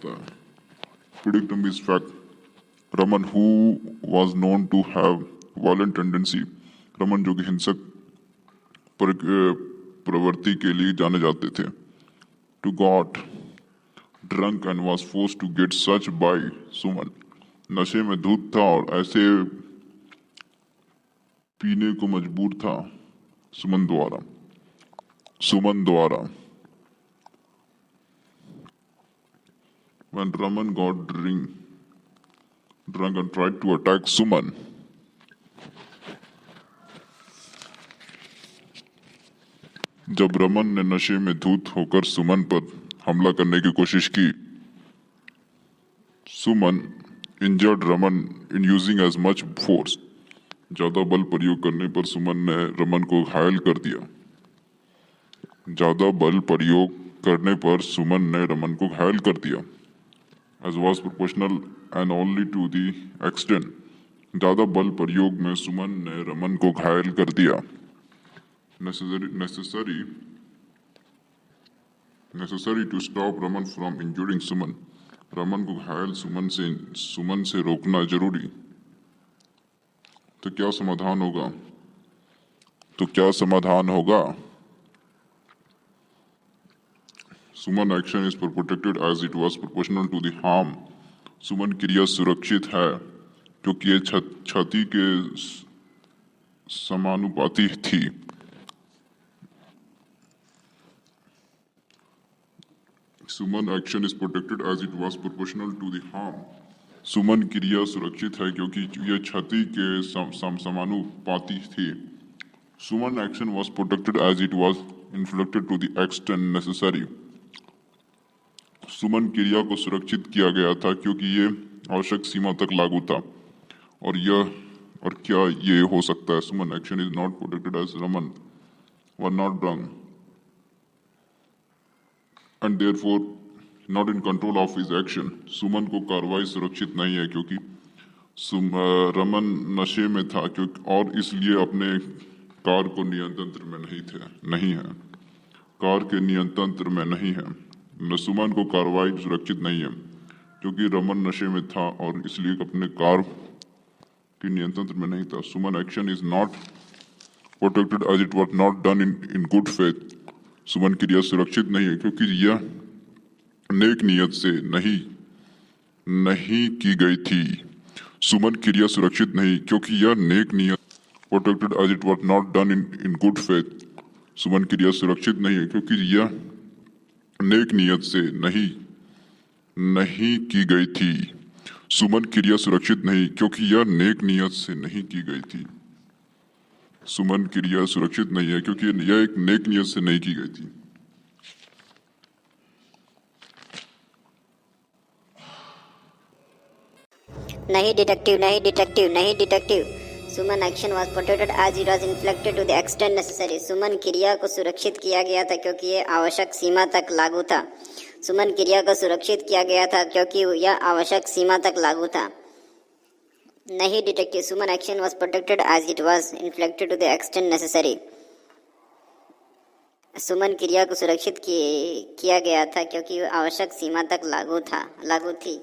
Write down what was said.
जाता है। प्रिडिक्टम is fact. Raman who was known to have violent tendency, Raman जो कि हिंसक प्रवृत्ति के लिए जाने जाते थे। To got drunk and was forced to get such by Suman, नशे में धुत था और ऐसे पीने को मजबूर था सुमन द्वारा। When Raman got drunk and tried to attack Suman, जब रमन ने नशे में धुत होकर सुमन पर हमला करने की कोशिश की, Suman injured Raman in using as much force, ज्यादा बल प्रयोग करने पर सुमन ने रमन को घायल कर दिया। ज्यादा बल प्रयोग करने पर सुमन ने रमन को घायल कर दिया। As was proportional and only to the extent, ज्यादा बल प्रयोग में सुमन ने रमन को घायल कर दिया। Necessary to stop Raman from injuring Suman, Raman को घायल सुमन से रोकना जरूरी। तो क्या समाधान होगा? Suman action is protected as it was proportional to the harm, Suman क्रिया सुरक्षित है क्योंकि ये क्षति के समानुपाती थी। Suman action is protected as it was proportional to the harm, Suman क्रिया सुरक्षित है क्योंकि यह क्षति के समानुपाती थी। Suman action was protected as it was inflicted to the extent necessary, Suman क्रिया को सुरक्षित किया गया था क्योंकि ये आवश्यक सीमा तक लागू था। और क्या ये हो सकता है? Suman action is not protected as Raman were not drunk and therefore not in control of his action, Suman को कार्रवाई सुरक्षित नहीं है क्योंकि रमन नशे में था और इसलिए अपने कार को नियंत्रण में नहीं है, कार के नियंत्रण में नहीं है। सुमन को कार्रवाई सुरक्षित नहीं है क्योंकि रमन नशे में था और इसलिए अपने कार के नियंत्रण में नहीं था। Suman action is not protected as it was not done in good faith, Suman क्रिया सुरक्षित नहीं है क्योंकि यह नेक नियत से नहीं की गई थी। सुमन क्रिया सुरक्षित नहीं क्योंकि यह नेक नियत protected as it was not done in good faith, Suman क्रिया सुरक्षित नहीं है क्योंकि यह नेक नियत से नहीं की गई थी। सुमन क्रिया सुरक्षित नहीं क्योंकि यह नेक नियत से नहीं की गई थी। सुमन क्रिया सुरक्षित नहीं है क्योंकि यह एक नेक नियत से नहीं की गई थी। नहीं detective, Suman action was protected as it was inflicted to the extent necessary, Suman क्रिया को सुरक्षित किया गया था क्योंकि यह आवश्यक सीमा तक लागू था। सुमन क्रिया को सुरक्षित किया गया था क्योंकि यह आवश्यक सीमा तक लागू था। नहीं detective, Suman action was protected as it was inflicted to the extent necessary, Suman क्रिया को सुरक्षित किया गया था क्योंकि आवश्यक सीमा तक लागू थी।